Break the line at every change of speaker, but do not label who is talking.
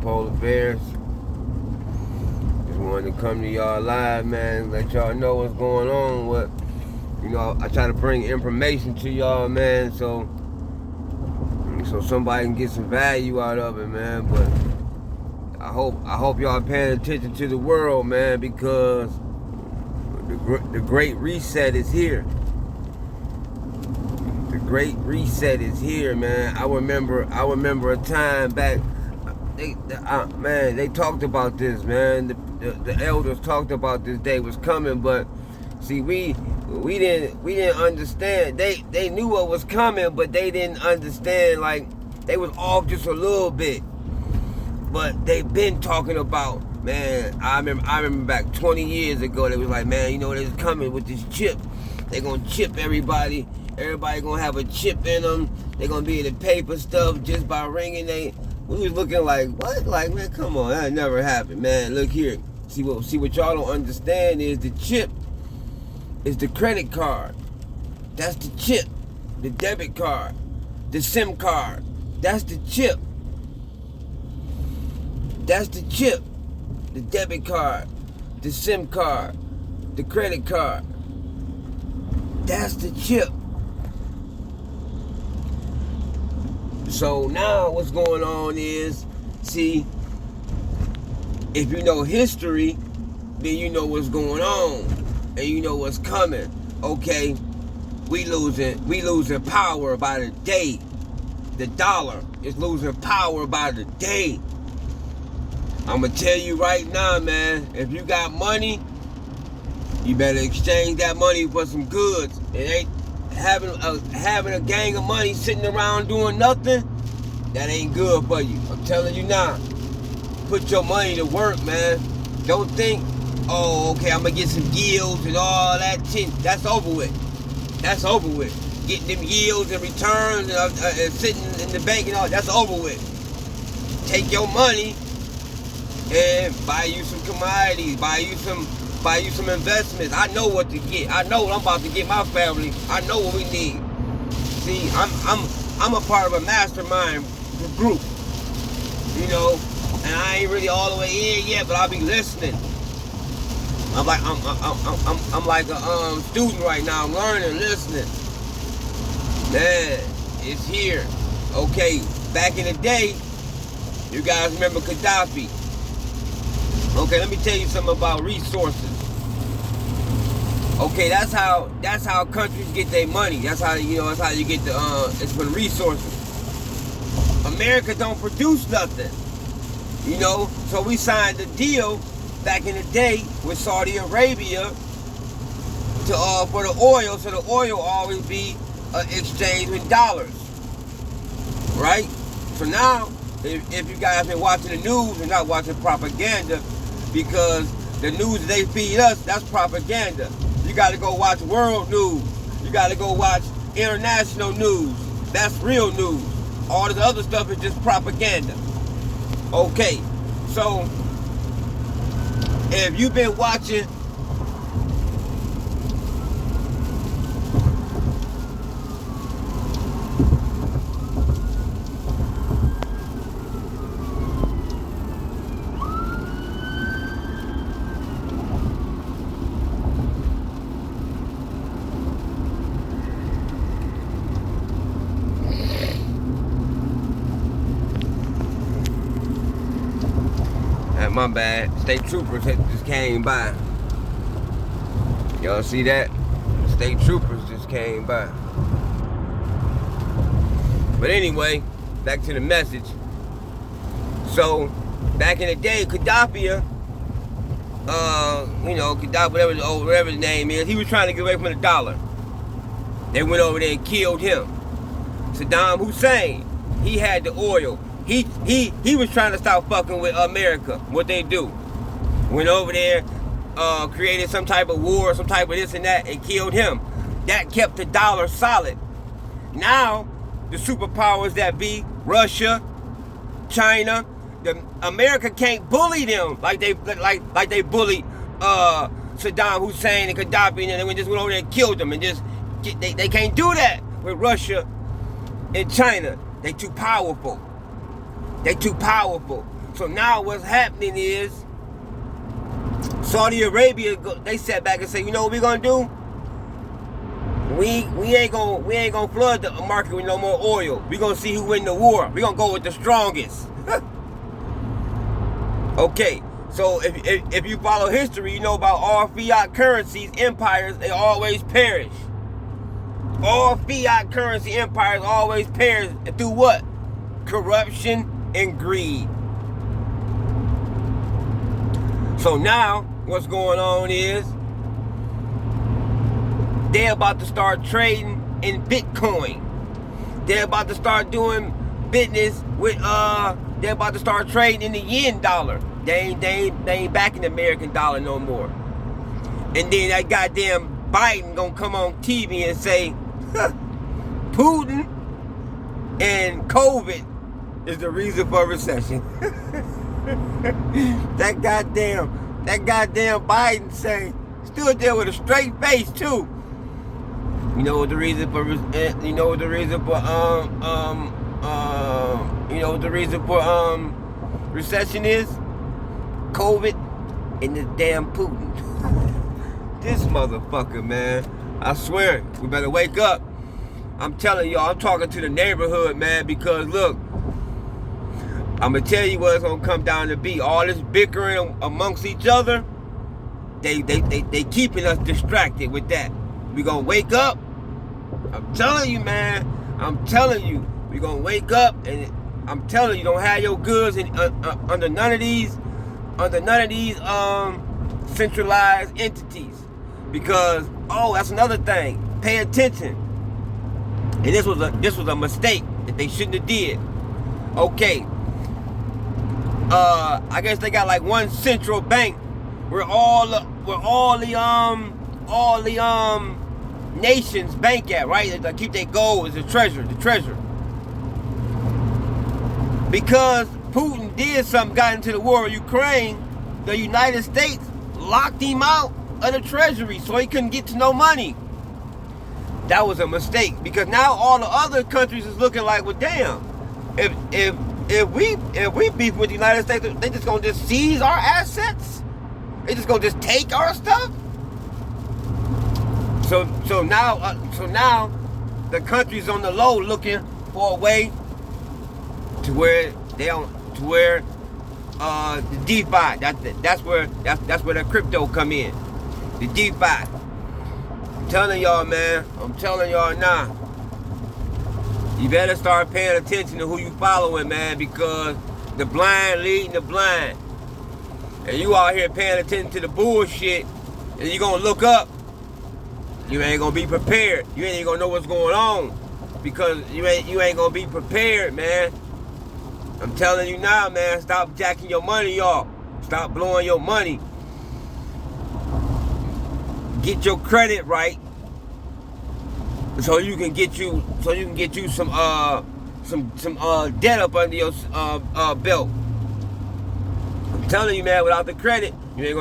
Polar Bears. Just wanted to come to y'all live, man, let y'all know what's going on. I try to bring information to y'all, man, so somebody can get some value out of it, man. But I hope y'all paying attention to the world, man, because the Great Reset is here. The Great Reset is here, man. I remember a time back. They talked about this, man. The elders talked about this day was coming, but see, we didn't understand. They knew what was coming, but they didn't understand. Like, they was off just a little bit. But they've been talking about, man. I remember back 20 years ago, they was like, man, they're coming with this chip. They gonna chip everybody. Everybody gonna have a chip in them. They gonna be able to pay for stuff just by ringing. We was looking like, what? Like, man, come on, that never happened, man. Look here. See what y'all don't understand is the chip is the credit card. That's the chip. The debit card. The SIM card. That's the chip. That's the chip. The debit card. The SIM card. The credit card. That's the chip. So now what's going on is, see, if you know history, then you know what's going on and you know what's coming. Okay, we losing power by the day. The dollar is losing power by the day. I'm gonna tell you right now, man, if you got money, you better exchange that money for some goods. It ain't having a gang of money sitting around doing nothing. That ain't good for you. I'm telling you now. Put your money to work, man. Don't think, oh, okay, I'm gonna get some yields and all that shit. That's over with. That's over with. Getting them yields and returns and sitting in the bank and all, that's over with. Take your money and buy you some commodities, buy you some investments. I know what to get. I know what I'm about to get my family. I know what we need. See, I'm a part of a mastermind group, and I ain't really all the way in yet, but I'll be listening. I'm like a student right now. I'm learning, listening. Man, it's here. Okay, back in the day, you guys remember Gaddafi. Okay, let me tell you something about resources. Okay, that's how countries get their money. That's how you get it's for the resources. America don't produce nothing. So we signed a deal back in the day with Saudi Arabia for the oil, so the oil will always be exchanged with dollars. Right? So now, if you guys have been watching the news and not watching propaganda, because the news they feed us, that's propaganda. You got to go watch world news. You got to go watch international news. That's real news. All this other stuff is just propaganda. Okay, so if you've been watching my bad. State troopers just came by. Y'all see that? State troopers just came by. But anyway, back to the message. So, back in the day, Gaddafi, Gaddafi, whatever his name is, he was trying to get away from the dollar. They went over there and killed him. Saddam Hussein, he had the oil. He was trying to stop fucking with America. What they do? Went over there, created some type of war, some type of this and that, and killed him. That kept the dollar solid. Now, the superpowers that be, Russia, China, America can't bully them like they bullied Saddam Hussein and Gaddafi, and they just went over there and killed them, and they can't do that with Russia and China. They too powerful. now what's happening is Saudi Arabia, they sat back and say, you know what we're gonna do? We ain't gonna flood the market with no more oil. We're gonna see who win the war. We're gonna go with the strongest. Okay, so if you follow history, you know about all fiat currencies, empires, they always perish. All fiat currency empires always perish through what? Corruption and greed. So now what's going on is they're about to start trading in Bitcoin. They're about to start doing business with they're about to start trading in the yen dollar. They ain't backing the American dollar no more. And then that goddamn Biden gonna come on TV and say Putin and COVID is the reason for recession. That goddamn Biden say, still there with a straight face too. You know what the reason for recession is? COVID and the damn Putin. This motherfucker, man. I swear, we better wake up. I'm telling y'all, I'm talking to the neighborhood, man, because look, I'm gonna tell you what it's gonna come down to be. All this bickering amongst each other, they keeping us distracted with that. We gonna wake up. I'm telling you, man. I'm telling you, we gonna wake up, and I'm telling you, don't have your goods in, under none of these centralized entities, because that's another thing. Pay attention. And this was a mistake that they shouldn't have did. Okay. I guess they got like one central bank where all the nations bank at, right? They keep their gold as the treasure. Because Putin did something, got into the war with Ukraine, the United States locked him out of the treasury so he couldn't get to no money. That was a mistake, because now all the other countries is looking like, well, damn, if we beef with the United States, they just gonna just seize our assets? They just gonna just take our stuff? So now the country's on the low looking for a way to where the DeFi, that's where the crypto come in. The DeFi. I'm telling y'all, man. I'm telling y'all now. You better start paying attention to who you following, man, because the blind leading the blind. And you out here paying attention to the bullshit, and you gonna look up. You ain't gonna be prepared. You ain't gonna know what's going on, because you ain't gonna be prepared, man. I'm telling you now, man. Stop jacking your money off. Stop blowing your money. Get your credit right, so you can get you some debt up under your belt. I'm telling you, man. Without the credit, you ain't gonna